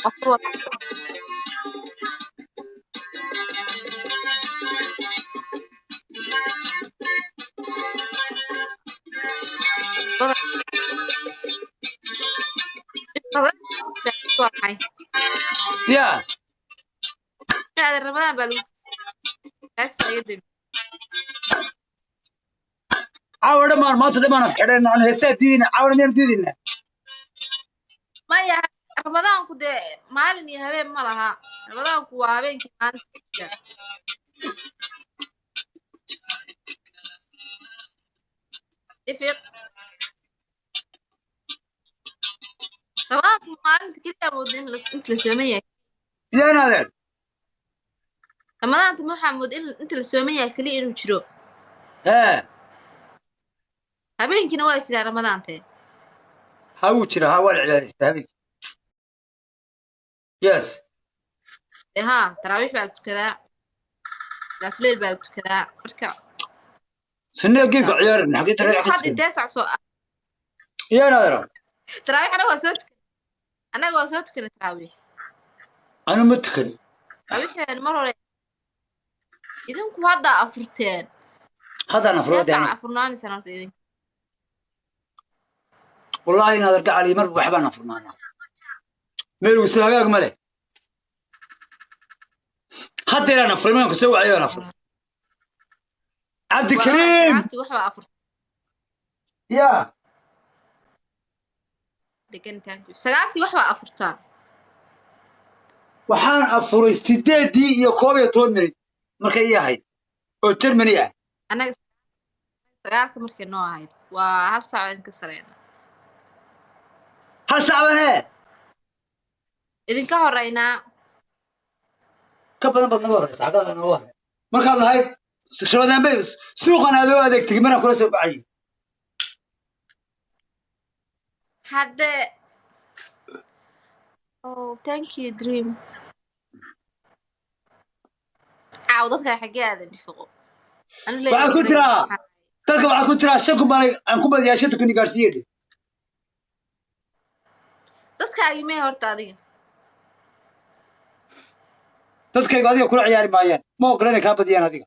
أفرض يا هذا رمضان بالو هسه يدري عاود ما تدمنا في حدنا عن هستدين عاود نردينا ما يا رمضان كده مالن يا هبين مالها رمضان كوا هبين كمان تفرق رمضان مالن كده مودين انت لسومية يا نادر رمضان انت محمد انت لسومية كلي إنه تشرو ها هبين كنا وايد رمضان تاني هاوتشر هاول على استهبي يس ها تراويح بالك كذا لا تليل بالك كذا اركع سنة كيف عيار حقيقة إذا غير حد حقيقة يتسع سؤال يا نادر تراويح أنا وصوتك تراويح أنا متكل تراويح المرة إذا كنت هذا أفرتين هذا أنا فرود تسع يعني أفرناني سنة إذا والله نادر قاعد يمر بحبنا فرمانا ميلو سلاقك ملك حتى أنا فرمان كسوي عيار نفر عبد الكريم ساعتي وحبة أفرت يا لكن تانكو ساعتي وحبة أفرتان waxaan afuray 8 iyo 12 minute markay yahay oo Germany ah أنا ساعتي مركي نوع هاي وهالساعة انكسرين hal saaban إذن كهرينا ka badan baad naga horeysa xaqada naga horeysa markaad lahayd shirwadan bay suuqan aad u adeegtay mana kula soo bacay حد oh thank you dream عاودتك حقي هذا اللي فوق أنا ليه waxaan ku tiraa dadka waxaan ku tiraa shan ku bari aan ku badiyaa shanta kun gaarsiiyay dadka ayimee horta adiga dadkayga adiga kula ciyaari maayaan ma ogolaan ka badiyaan adiga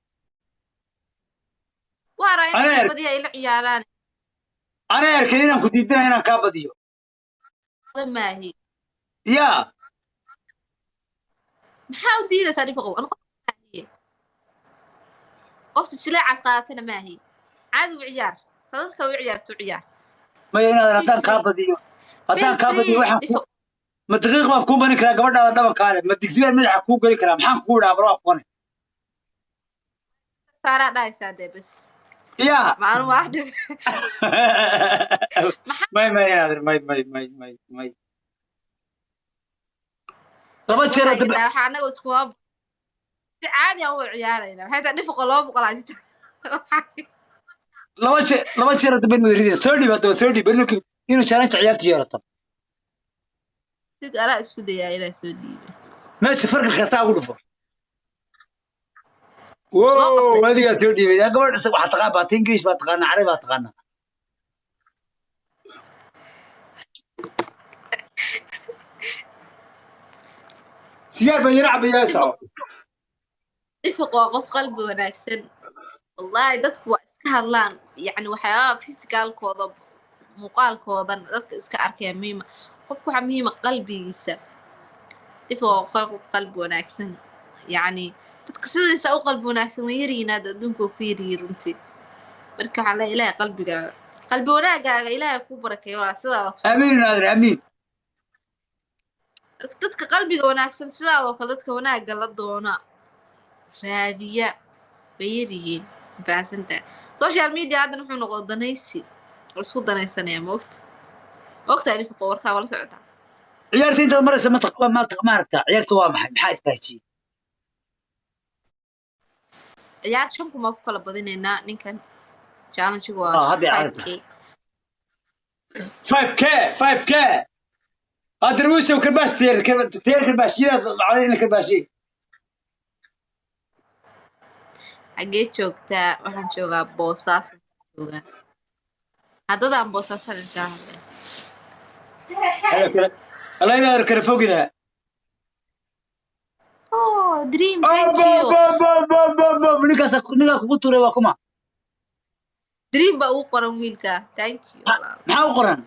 waa raayna badiya ila ciyaaraan ana arkay inaan ku diidanahay inaan ka badiyo maahi ya maxaa u diidaysaa dhifaqow anu qofta jilaaca qaadatana maahi caadi u ciyaar sadadka u ciyaarto ciyaar ma inaan haddaan ka badiyo waxaan ku ma daqiiq baan ku bani karaa gabadhaada dhabankaale ma digsiga madaxa ku gali karaa maxaan ku dhaabro waa qone saaraa dhaysaa dee bas ya maalin waa dhib may laba jeer waxa anaga isku hab si caadi ah u ciyaarayna waxay tahay dhifaqo loo boqolaajita laba jeer dambe mudiriin soo dhiib inuu challenge ciyaarta yeelato sid ala isku dayaa ilaa soo dhiibay meesha farqi kasta ugu dhufo wow wadiga soo dhiibay gabadh isaga waxa taqaan baa English baa taqaan Carabi baa taqaan siyaar baan yara cabayaa soo dhifaqo qof qalbi wanaagsan wallahi dadku waa iska hadlaan yani waxyaaba physicalkooda muuqaalkoodan dadka iska arkaya muhiima qofku waxa muhiima qalbigiisa dhifaqo qalbi wanaagsan yani dadka sidiisa u qalbi wanaagsan way yariinaad adduunka ku yariir runtii marka waxa la ilaahay qalbigaaga qalbi wanaagaaga ilaahay ku barakeeyo waa sidaa amiin naadir amiin dadka qalbiga wanaagsan sidaa oo kale dadka wanaaga la doona raadiya way yariin faasanta social media hadda wuxuu noqday danaysi isku danaysanaya moogta dhifaqo warkaa wala socota ciyaarta inta maraysa ma aragtaa ciyaarta waa maxaa istaajiyay ciyaar shan kuma ku kala badinaynaa ninkan challenge-gu waa 5k أدروس وكرباش تير كرباش يلا علينا كرباشين xagee joogtaa waxaan joogaa Boosaaso joogaa haddadaan Boosaaso ka hadlay الله ينور كرفوقنا Oh, dream, thank you. نيكا كبطوري واكما Dream ba uu qoran wiilka. Thank you. maxaa u qoran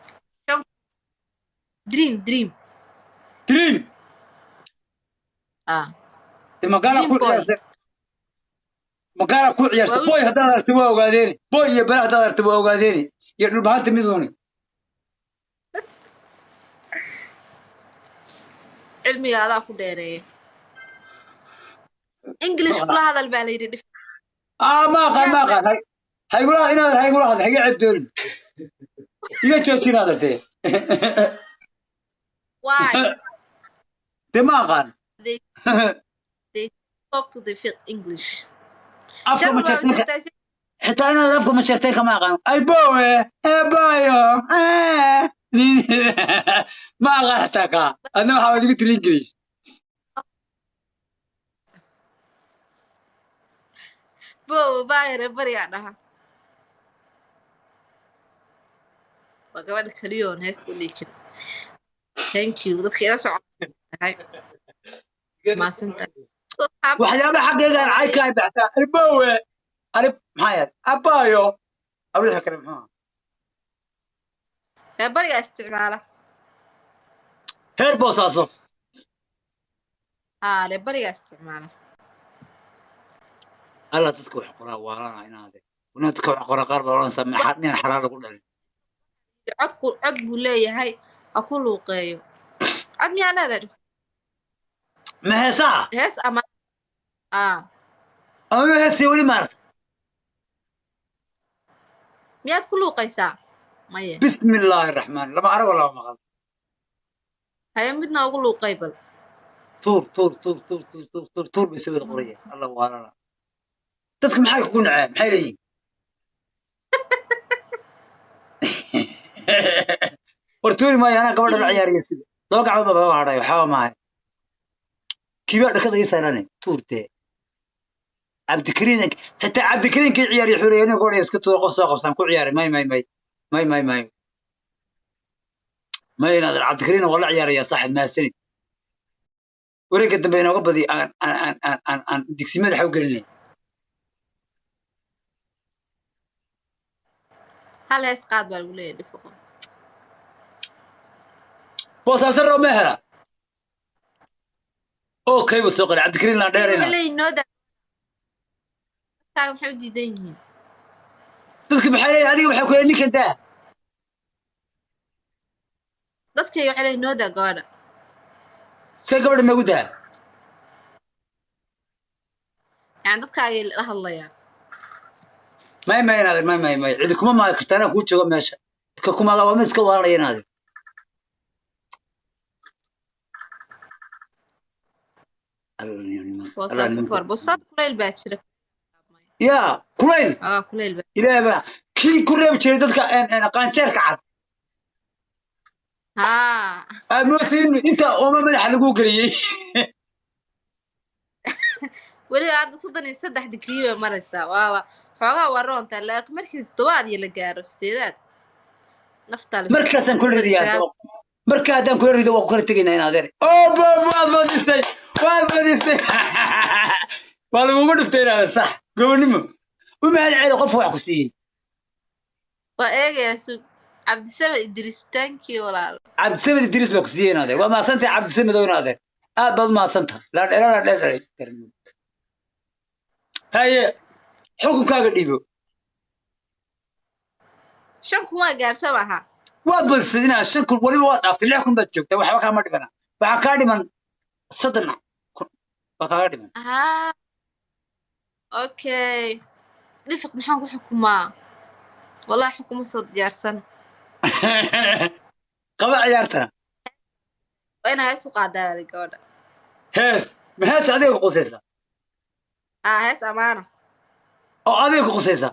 Dream. dream de magala Dream ku boy. ciyaarta boy haddaad aragti waa ogaadeeni boy iyo bala haddaad aragti waa ogaadeeni iyo dhulbahanta miduuni cilmiga adaa ku dheereeya. English kula hadal baa la yidhi dhif. ma aqaan haygula hadal hayga cebdoolin iga joojin adartee Why? de ma aqaan They talk to the field English. afka ma jartay xitaa inaad afka ma jartay kama aqaan ay bowe bayo ma aqaan xitaa kaa adna waxaa waad igu tiri English Bo baayare bariga dhaha. Waa gabadha kaliyo nees u leekin. Thank you. Dadka ila socday. Maasanta. waxyaaba xaqeega ay ka baxtaa albawe alib maxay abayo awrixa kale maxaa bariga isticmaala heer boosaaso bariga isticmaala alla dadka wax qoraa waalana inaade una dadka wax qoraa qaar baa samaxad nin xalaal lagu dhalin cod buu leeyahay aku luuqeeyo cod miyaa leedahay ma heesaa hees ama أنا هسي ولي مارت مياد كله قيسا مايه بسم الله الرحمن لما أرى ولا ما غلط هيا بدنا أقول له قيبل تور بسبب القرية الله وعلا تذكر محاي يكون عام محاي لي ورتوري ما أنا قبل العيار يسيب لو قاعد بابا وعدا يحاول معي كيف كذا يسألني تورتي عبد الكريم حتى عبد الكريم كي عيار يحوري أنا قولي اسكت وقف ساقف سام كل عياري ما ينادر عبد الكريم والله عياري يا صاحب ماستري وريك الدبينا قبضي أن ديكسي مدح وقلني هل يسقط بالولي اللي فوق بوس أسر مهرة أوكي بسوق عبد الكريم لا دارينا ولا نودا كان حودي دينين بس بحالي هذيك بحال كل إنك أنت dadka iyo xilay nooda gaadha say gabadha ma gudaa yani dadka ay la hadlayaan may cid kuma ma kartaana ku jooga meesha ka kuma la wama iska waalaynaade بوصات كليل باكر يا كليل كليل إلى بقى كي كريم شيء dadka أنا قانشر كعب موسين أنت وما ملح لقو قريه ولي هذا صدني صدح دكريبة مرسا واوا حوغا ورون تلاك مركز الطواد يلا جارو استيداد نفتال مركز كل رياض مركز كل رياض وكل تجينا هنا ذري ما دستي والله مو دفتينا صح قبل نمو وما العيد قف واحد خسين وإيه يا سو عبد السلام إدريس تانكي ولا عبد السلام إدريس بكسين هذا وما سنت عبد السلام دون هذا بعد ما سنت لا هاي حكم كاغا ديبو شنكو ما قارسة معها وابل سيدنا شنكو ولي واد عرفت ليكم بتجوكتا waxa ka ma dhibana waxa ka dhiman sadna waxa ka dhiman اوكي نفق maxaan ku xukumaa wallahi xukumo soo diyaarsan qaba ciyaartana wayna heesu qaadaa gabadha ma hees adiga ku qosaysa hees amaana oo adiga ku qosaysa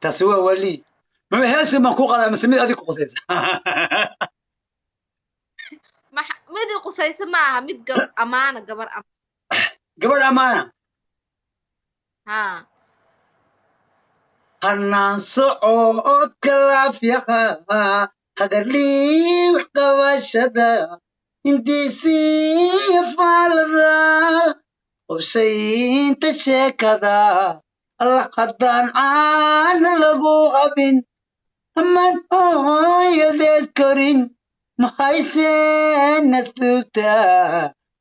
taasi waa wali ma hees ma ku qadaa mise mid adiga ku qosaysa mid qosaysa ma aha mid amaana gabar amaana hanaan socod kalaafyaha hagarlii wax qabashada intiisii faalada qobshaynta sheekada alla haddaan caana lagu qabin amaan hooyadeed korin mahayseen asluubta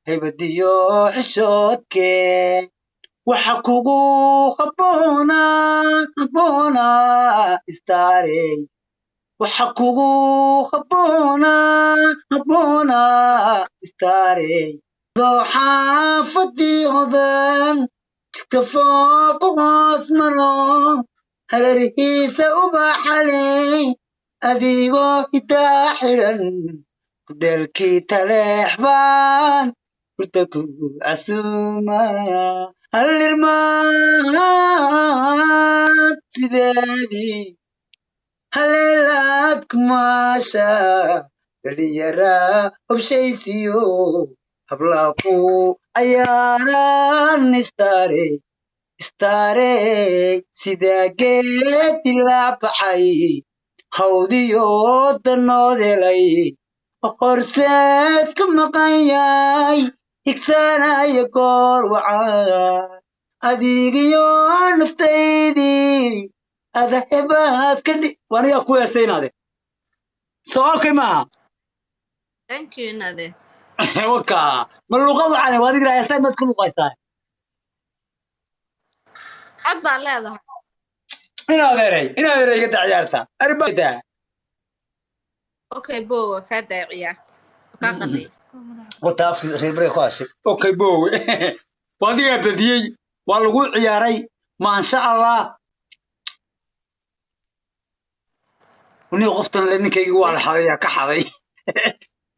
haybadiyo xishoodkee waxa kugu habboona istaarey waxa kugu habboona istaarey doo xaafadii hodan jidka fooq hoos maro hareerihiisa ubaxaley adigoo hitaa xidhan kudheelkii taleex baan hurda kugu casuumaya halirmaad sideedii haleelaad kumaasha dhalinyara hobshaysiyo hablaaku ayaanan istaarey sidaa geed dilaa baxay hawdiyo danood helay horseed ka maqan yahay higsanaya goor wacaa adigiyo naftaydii adahebaad ka wanigaa ku heestaynaade soo okay maaha thank you nade waka ma luqad waxaan waa adiga heestaa maad ku luqaystaa cod baan leedahay inaad erey iga ciyaarta arbada okay bo waa kaa daaciyaa kaa qadhay wata afkiis reer bari ku hashay okay bo waa adiga badiyey waa lagu ciyaaray maasha allah وني قفتن لنكيغي waa xaday ka xaday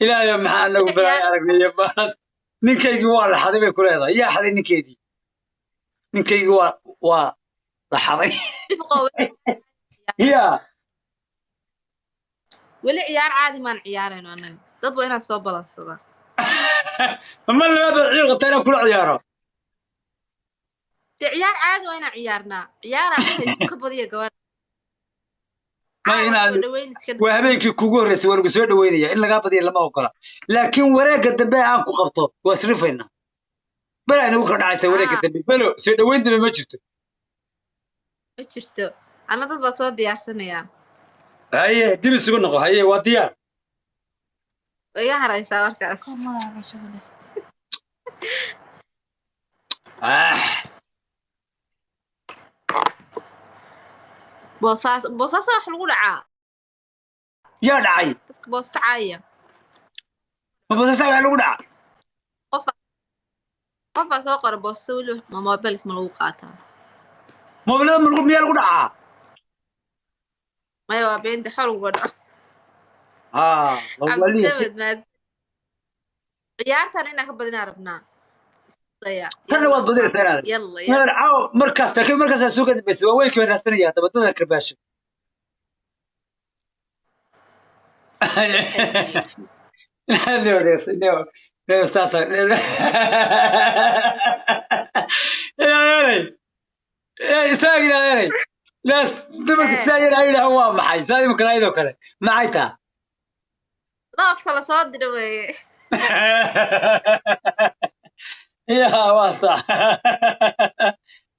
ilaahay maxaa anagu baraay aragnay baas ninkaygi waa la xaday bay ku leedahay yaa xaday ninkeedii ninkaygi waa la xaday ya weli ciyaar caadi maan ciyaarayno anaga dad waa inaad soo balansadaa ma labada ciyaar qatayna kula ciyaaro ciyaar caadi waa inaan ciyaarnaa ciyaar aan hayso ka badiya gabadha waa habeenkii kugu horreysay waan ugu soo dhaweynaya in lagaa badiya lama ogola laakiin wareegga dambe aan ku qabto waa isrifaynaa bala inagu kala dhacaysa wareegga dambe balo soo dhaweyn dambe ma jirto ana dad baa soo diyaarsanayaa haye dib isugu noqo haye waa diyaar way iga haraysaa markaas بوساس wax lagu dhacaa yaa dhacay dadka boosacaya boosas wax lagu dhacaa qof soo qor boos wili ma mobilka ma lagu qaataa mobilada ma lagu miyaa lagu dhacaa ma waa been de xal wada wali ciyaartan inaan ka badinaa rabnaa kana waad badinaysaa yalla caaw markaas laakiin markaas soo gadbaysa waa weyn ka raadsanaya dabadada karbaasho no استاذ يا ساقي يا ناس دمك الساير هاي هو maxay saadi ma kala idoo kale maxay taa laaf kala soo diray يا واسع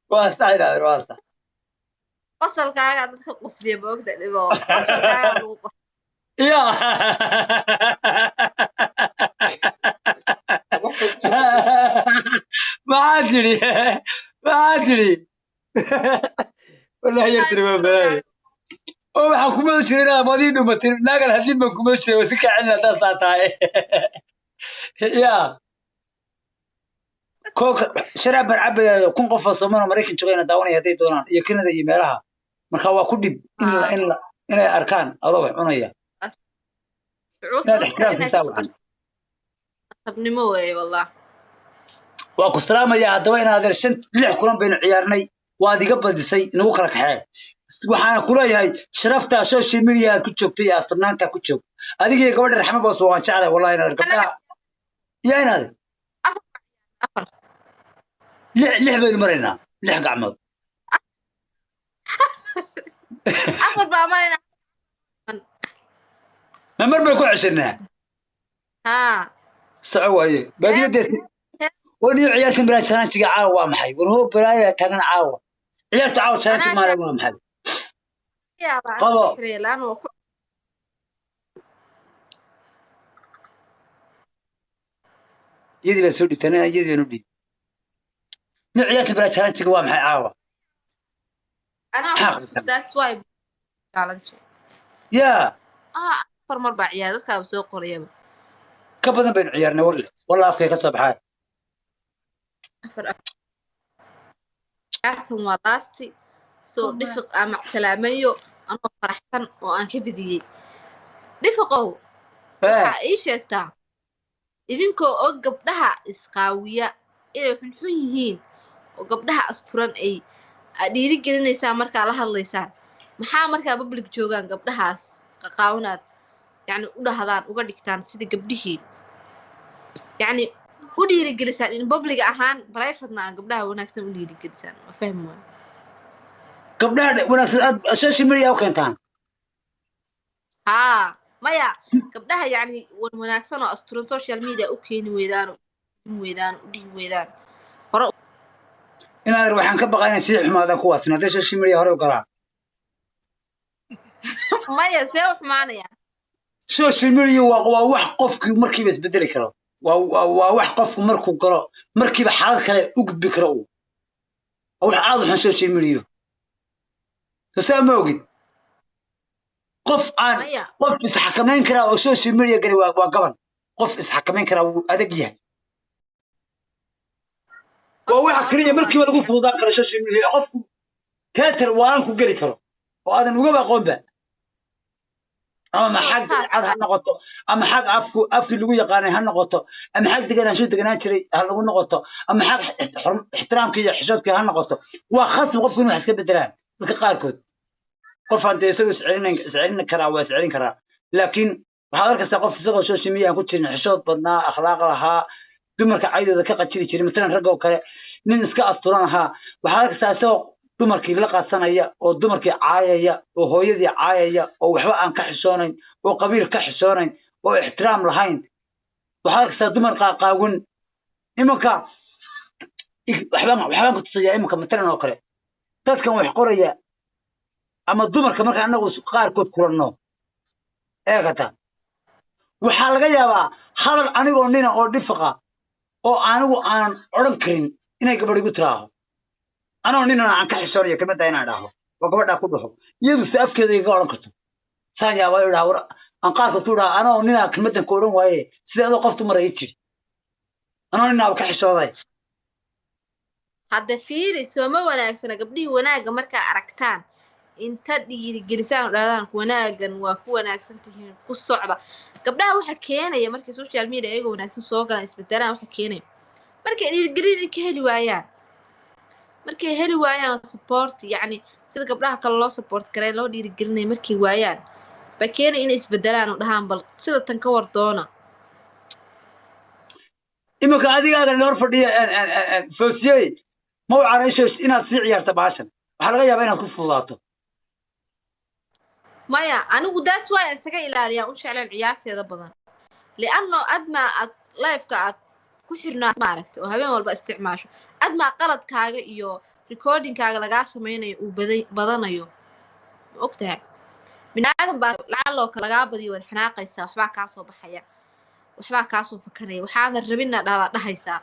واسع هذا واسع qosolkaaga dadka qosliya boogda dhibo qosolkaaga lagu qos يا ما ادري والله يدري ما بلاي او waxaan kuma jiraa madii dhumatin naagal hadii ma kuma jiraa wasi ka cilna taasaataa ya kooka sharaab barcabaya kun qof oo Soomaaliya Mareykan joogayna daawanaya haday doonaan iyo Kanada iyo meelaha marka waa ku dib inay arkaan adoo wax cunaya sabnimo way wallah waa ku salaamaya hadaba inaad adeer 6 kulan baynu ciyaarnay waad iga badisay inagu kala kaxay waxaan ku leeyahay sharafta social media aad ku joogtay iyo asturnaanta ku joog adiga iyo gabadha raxma boos waan jeclay wallahi inaad gabadha yaa inaad lix baynu maraynaa 6 gacmood afar baa marayna ma mar bay ku ceshanaa ها soco waaye baadiyo dees wadii ciyaartan bilaa challenge-ga caawa waa maxay war hoo balaaya tagan caawa ciyaarta caawa challenge انا maale waa maxay يا بعد qabo فكري لانه iyadii baa soo dhigtay iyadii baan u dhiib ni ciyaarta bilaa challenge-ga waa maxay caawa انا maxaa that's why challenge yaa اه افر مربع عيادتك او سوق قريبه ka badan baynu ciyaarnay walla afkay ka soo baxay افر عيارتهم ولاستي سو دفق مع سلاميو انا فرحتن وان كبديي دفقوا waxa ii sheegtaa idinkoo og gabdhaha isqaawiya inay xunxun yihiin oo gabdhaha asturan ay dhiiri gelinaysaa markaa la hadlaysaan maxaa markaa public joogaan gabdhahaas qaqaawanaad yani u dhahdaan uga dhigtaan sida gabdhihii yani u dhiiri gelisaan in public ahaan private-na aan gabdhaha wanaagsan u dhiiri gelisaan ma fahmi waayo gabdhaha wanaagsan aad social media u keentaan haa maya gabdhaha yani wanaagsan oo asturan social media u keeni weydaan u dhihi weydaan hore inaad waxaan ka baqaa inay sii xumaadaan kuwaasna hadday social media hore u galaan maya see u xumaanayaan social media waa wax qofkii markiiba isbedeli karo waa wax qofku markuu galo markiiba xaalad kale u gudbi karo uu wax aad u xun social media tasaa ma ogid qof aan qof isxakamayn kara oo social media gali waa gaban qof isxakamayn kara wuu adag yahay waa waxa kaliya markiiba lagu fududaan karo social media qofku teater waan ku geli karo oo aadan ugaba aqoonba ama xaq cad ha noqoto ama xaq afki lagu yaqaanay ha noqoto ama xaq deganaan jiray ha lagu noqoto ama xaq ixtiraamkii iyo xishoodkii ha noqoto waa khasab qofku inuu wax iska bedelaan dadka qaarkood qof aan isagoo iscelin karaa waa iscelin karaa laakiin waxaad arkaysaa qof isagoo social media ku jirin xishood badnaa akhlaaq lahaa dumarka caydooda ka qajiri jiray matalan rag oo kale nin iska asturan ahaa waxaad arkaysaa isagoo dumarkii la qaasanaya oo dumarkii caayaya oo hooyadii caayaya oo waxba aan ka xishoonayn oo qabiil ka xishoonayn oo ixtiraam lahayn waxaad arkaysaa dumar qaaqaawan imanka waxbaan ku tusayaa imanka matalan oo kale dadkan wax qoraya ama dumarka marka anagu qaarkood kulanno eegata waxaa laga yaabaa hadal anigoo nina oo dhifaqa oo anigu aan odhan karin inay gabadh igu tiraaho anoo ninana aan ka xishoonayo kelmadda inaan dhaho oo gabadhaa ku dhaho iyadu si afkeeda iga odhan karto saan yaabaa idhaa war aan qaarkood ku dhaha anoo ninaa kelmaddan ku odhan waaye sida adoo qof dumar ii jiri anoo ninaaba ka xishooday hadda fiiri sooma wanaagsana gabdhihii wanaagga markaa aragtaan inta dhiirigelisaan oo dhahdaan wanaagan waa ku wanaagsan tihiin ku socda gabdhaha waxa keenaya markay social media ayagoo wanaagsan soo galaan isbedelaan waxa keenaya markay dhiirigelin ka heli waayaan markay heli waayaan support yani sida gabdhaha kale loo support garay loo dhiirigelinay markay waayaan ba keenay inay isbedelaan oo dhahaan bal sida tan ka war doona imanka adigaaga noor fadhiya foosiyey ma u caraysho inaad sii ciyaarta baashan waxaa laga yaabaa inaad ku fududaato maya anigu daas waa isaga ilaaliyaa u jeclaan ciyaarteeda badan li'anno adma aad live-ka aad ku xirnaa maaragta oo habeen walba isticmaasho adma qaladkaaga iyo recordingkaaga lagaa samaynayo uu badanayo ma ogtahay binaadan baa lacaloo ka lagaa badiyo waad xanaaqaysaa waxbaa kaa soo baxaya waxbaa kaa soo fakanaya waxaadan rabinna dhahaysaa